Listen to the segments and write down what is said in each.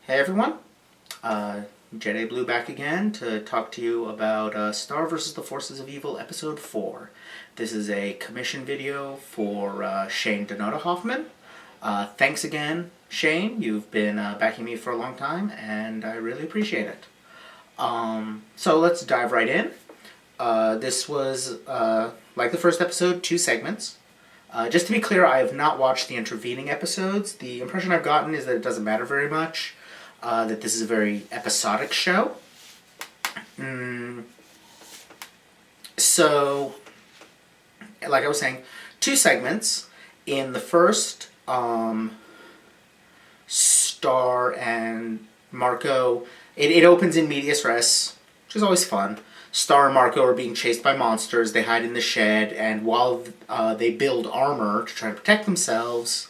Hey everyone, Jedi Blue back again to talk to you about Star vs. the Forces of Evil Episode 4. This is a commission video for Shane Donata Hoffman. Thanks again, Shane. You've been backing me for a long time, and I really appreciate it. So let's dive right in. This was, like the first episode, 2 segments. Just to be clear, I have not watched the intervening episodes. The impression I've gotten is that it doesn't matter very much. That this is a very episodic show. So, like I was saying, 2 segments. In the first, Star and Marco, it opens in medias res, which is always fun. Star and Marco are being chased by monsters. They hide in the shed, and while they build armor to try to protect themselves,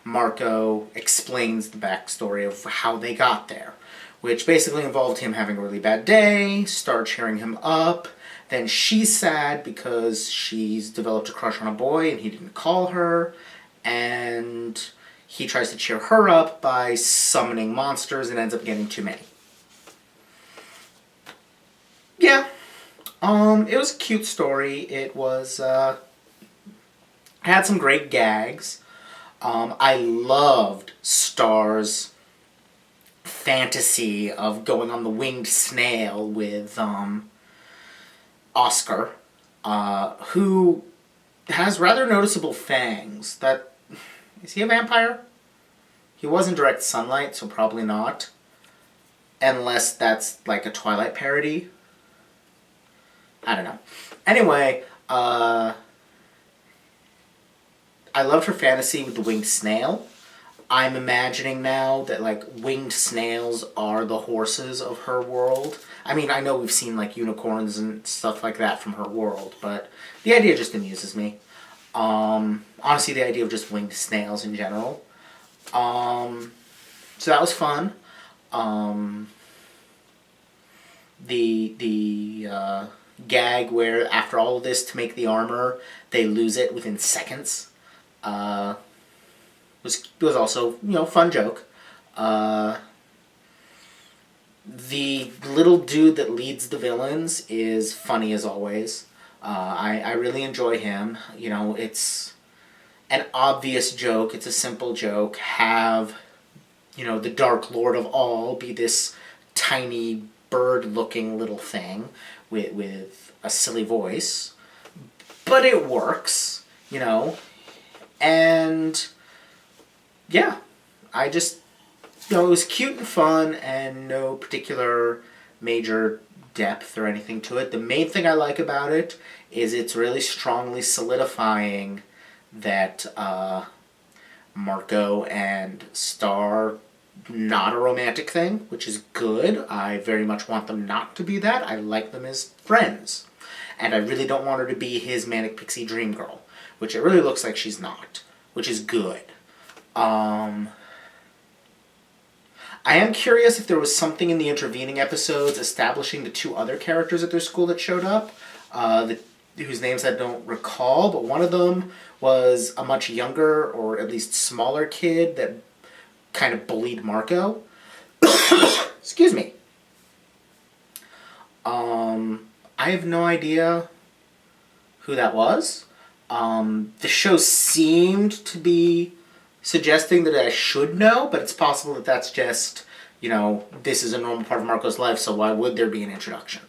Marco explains the backstory of how they got there, which basically involved him having a really bad day, Star cheering him up, then she's sad because she's developed a crush on a boy and he didn't call her, and he tries to cheer her up by summoning monsters and ends up getting too many. Yeah, it was a cute story. It was, had some great gags. I loved Star's fantasy of going on the winged snail with Oscar, who has rather noticeable fangs. Is he a vampire? He was in direct sunlight, so probably not. Unless that's like a Twilight parody. I don't know. Anyway, I loved her fantasy with the winged snail. I'm imagining now that, like, winged snails are the horses of her world. I mean, I know we've seen, like, unicorns and stuff like that from her world, but the idea just amuses me. Honestly, the idea of just winged snails in general. So that was fun. The gag where after all of this to make the armor, they lose it within seconds. Was also, fun joke. The little dude that leads the villains is funny as always. I really enjoy him. It's an obvious joke. It's a simple joke. Have, the Dark Lord of all be this tiny bird-looking little thing with a silly voice. But it works, and yeah, I just, it was cute and fun and no particular major depth or anything to it. The main thing I like about it is it's really strongly solidifying that Marco and Star, not a romantic thing, which is good. I very much want them not to be that. I like them as friends. And I really don't want her to be his manic pixie dream girl, which it really looks like she's not, which is good. I am curious if there was something in the intervening episodes establishing the 2 other characters at their school that showed up, whose names I don't recall, but one of them was a much younger, or at least smaller kid that kind of bullied Marco. Excuse me. I have no idea who that was. The show seemed to be suggesting that I should know, but it's possible that that's just, this is a normal part of Marco's life, so why would there be an introduction?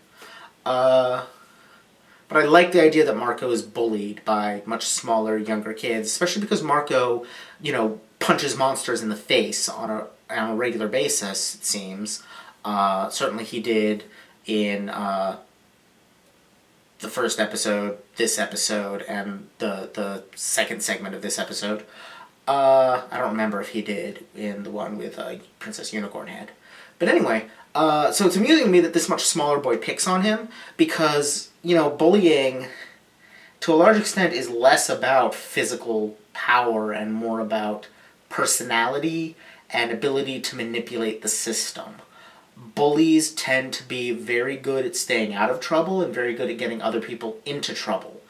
But I like the idea that Marco is bullied by much smaller, younger kids, especially because Marco, punches monsters in the face on a regular basis, it seems. Certainly he did in the first episode, this episode, and the second segment of this episode. I don't remember if he did in the one with Princess Unicorn Head. But anyway, so it's amusing to me that this much smaller boy picks on him because, bullying, to a large extent, is less about physical power and more about personality and ability to manipulate the system. Bullies tend to be very good at staying out of trouble and very good at getting other people into trouble.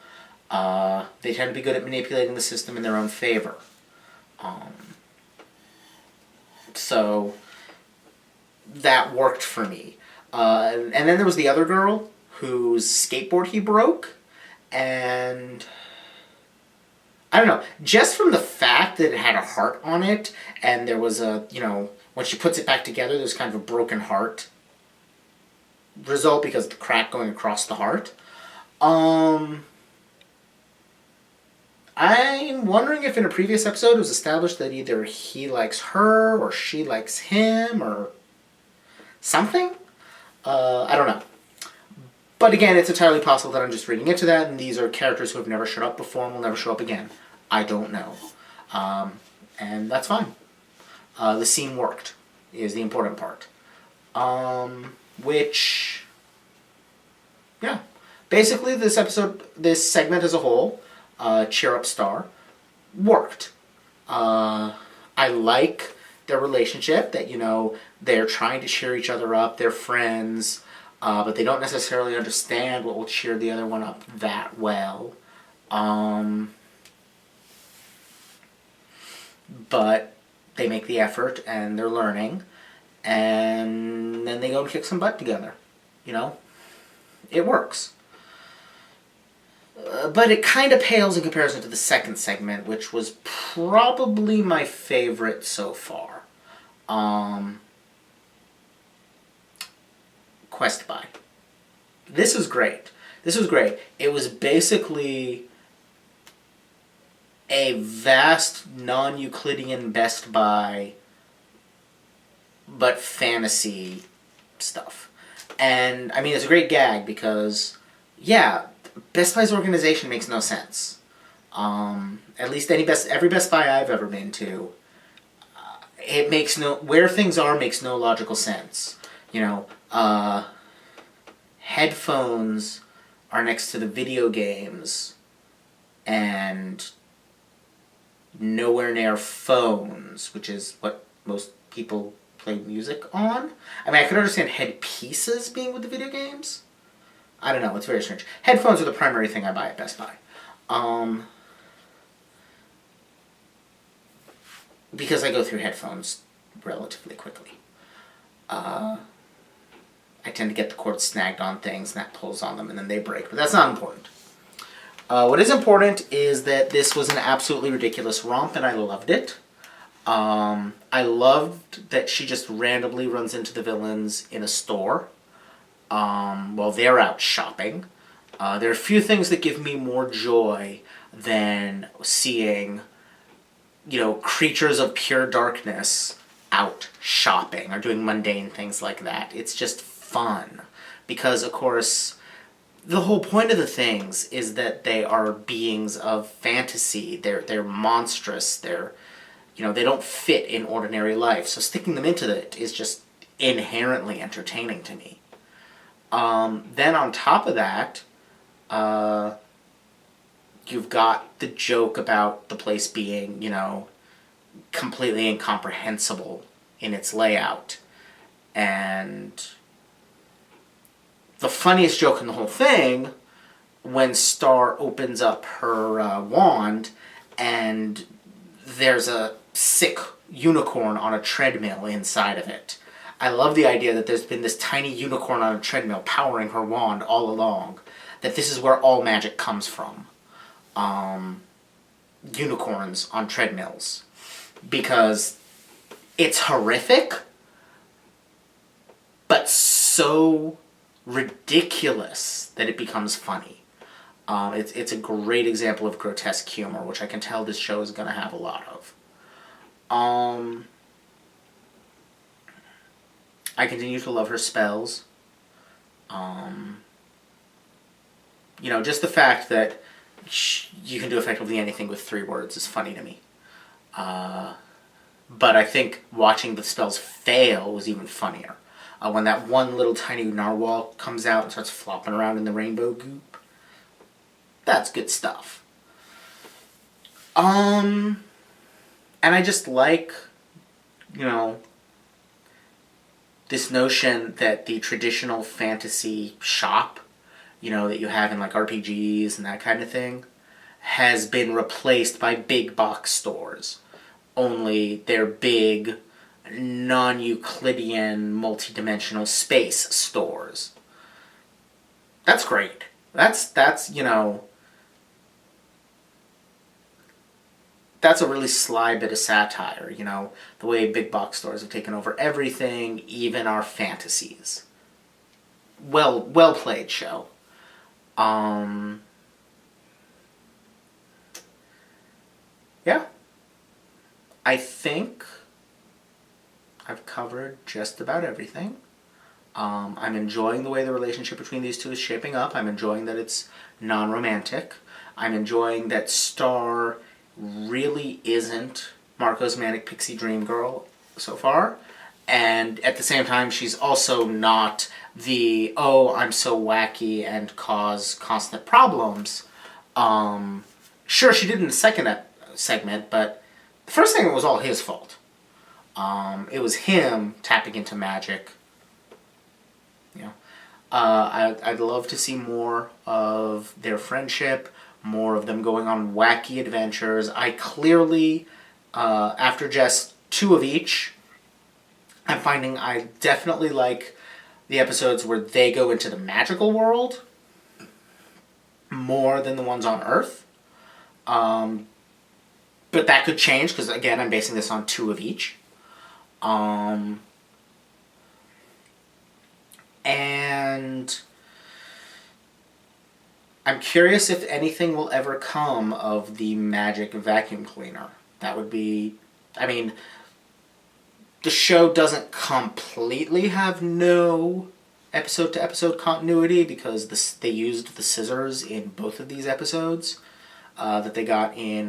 They tend to be good at manipulating the system in their own favor. So that worked for me. And then there was the other girl whose skateboard he broke, and I don't know, just from the fact that it had a heart on it, and there was a, when she puts it back together, there's kind of a broken heart result because of the crack going across the heart. I'm wondering if in a previous episode it was established that either he likes her or she likes him or something. I don't know. But again, it's entirely possible that I'm just reading into that, and these are characters who have never showed up before and will never show up again. I don't know. And that's fine. The scene worked, is the important part. Yeah. Basically, this segment as a whole, Cheer Up Star, worked. I like their relationship, that, they're trying to cheer each other up, they're friends, but they don't necessarily understand what will cheer the other one up that well. But they make the effort, and they're learning, and then they go and kick some butt together. It works. But it kind of pales in comparison to the second segment, which was probably my favorite so far. Quest Buy. This was great. It was basically a vast non-Euclidean Best Buy, but fantasy stuff. And, I mean, it's a great gag because, yeah, Best Buy's organization makes no sense. At least every Best Buy I've ever been to, where things are makes no logical sense. Headphones are next to the video games, and nowhere near phones, which is what most people play music on. I mean, I could understand headpieces being with the video games. I don't know, it's very strange. Headphones are the primary thing I buy at Best Buy. Because I go through headphones relatively quickly. I tend to get the cord snagged on things, and that pulls on them, and then they break. But that's not important. What is important is that this was an absolutely ridiculous romp, and I loved it. I loved that she just randomly runs into the villains in a store while they're out shopping. There are a few things that give me more joy than seeing, creatures of pure darkness out shopping or doing mundane things like that. It's just fun. Because, of course, the whole point of the things is that they are beings of fantasy. They're monstrous. They don't fit in ordinary life. So sticking them into it is just inherently entertaining to me. Then on top of that, you've got the joke about the place being, completely incomprehensible in its layout. And the funniest joke in the whole thing, when Star opens up her wand and there's a sick unicorn on a treadmill inside of it. I love the idea that there's been this tiny unicorn on a treadmill powering her wand all along. That this is where all magic comes from. Unicorns on treadmills. Because it's horrific, but so ridiculous that it becomes funny. It's a great example of grotesque humor, which I can tell this show is going to have a lot of. I continue to love her spells. Just the fact that you can do effectively anything with 3 words is funny to me. But I think watching the spells fail was even funnier. When that one little tiny narwhal comes out and starts flopping around in the rainbow goop. That's good stuff. And I just like, this notion that the traditional fantasy shop, that you have in like RPGs and that kind of thing, has been replaced by big box stores. Only they're big non-Euclidean multidimensional space stores. That's great. That's you know, that's a really sly bit of satire, you know, the way big box stores have taken over everything, even our fantasies. Well played, show. Yeah. I think I've covered just about everything. I'm enjoying the way the relationship between these two is shaping up. I'm enjoying that it's non-romantic. I'm enjoying that Star really isn't Marco's manic pixie dream girl so far. And at the same time, she's also not the, oh, I'm so wacky and cause constant problems. Sure, she did in the second segment, but the first segment was all his fault. It was him tapping into magic. You know, I'd love to see more of their friendship, more of them going on wacky adventures. I clearly, after just 2 of each, I'm finding I definitely like the episodes where they go into the magical world more than the ones on Earth. But that could change because, again, I'm basing this on 2 of each. And I'm curious if anything will ever come of the magic vacuum cleaner. That would be, I mean, the show doesn't completely have no episode-to-episode continuity because they used the scissors in both of these episodes that they got in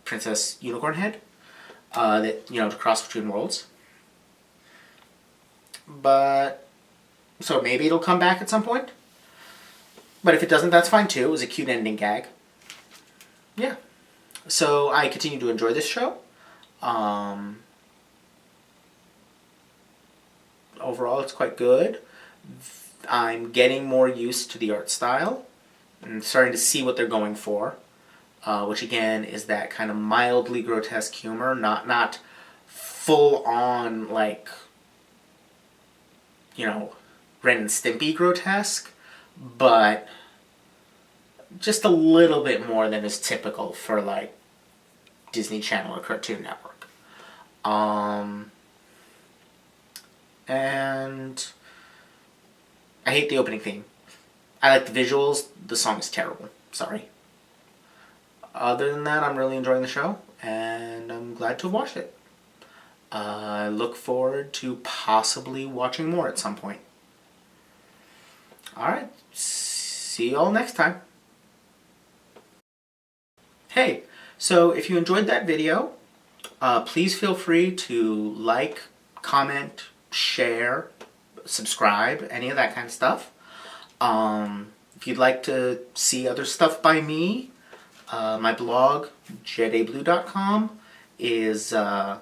Princess Unicorn Head, that, you know, to cross between worlds. But, so maybe it'll come back at some point. But if it doesn't, that's fine too. It was a cute ending gag. Yeah. So I continue to enjoy this show. Overall, it's quite good. I'm getting more used to the art style and starting to see what they're going for, which again is that kind of mildly grotesque humor, not full on like, you know, Ren and Stimpy grotesque, but just a little bit more than is typical for like Disney Channel or Cartoon Network. And I hate the opening theme. I like the visuals. The song is terrible. Sorry. Other than that, I'm really enjoying the show, and I'm glad to have watched it. I look forward to possibly watching more at some point. Alright, see you all next time. Hey, so if you enjoyed that video, please feel free to like, comment, share, subscribe, any of that kind of stuff. If you'd like to see other stuff by me, my blog, jedablue.com, is, it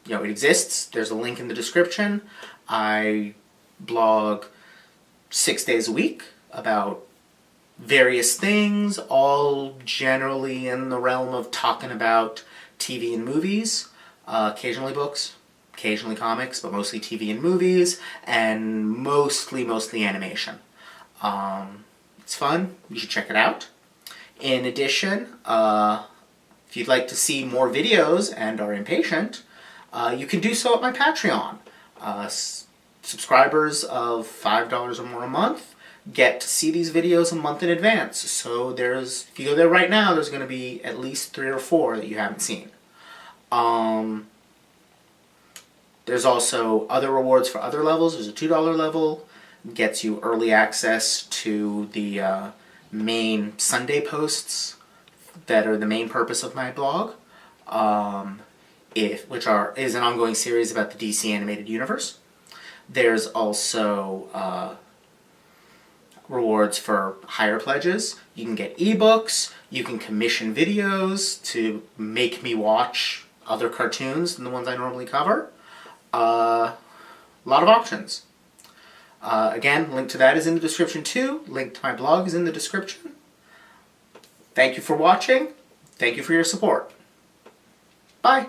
exists. There's a link in the description. I blog 6 days a week about various things, all generally in the realm of talking about TV and movies, occasionally books, occasionally comics, but mostly TV and movies, and mostly animation. It's fun. You should check it out. In addition, if you'd like to see more videos and are impatient, you can do so at my Patreon. Subscribers of $5 or more a month get to see these videos a month in advance. So if you go there right now, there's going to be at least 3 or 4 that you haven't seen. There's also other rewards for other levels. There's a $2 level, gets you early access to the main Sunday posts that are the main purpose of my blog, which is an ongoing series about the DC animated universe. There's also rewards for higher pledges. You can get ebooks, you can commission videos to make me watch other cartoons than the ones I normally cover. A lot of options. Again, link to that is in the description too. Link to my blog is in the description. Thank you for watching. Thank you for your support. Bye.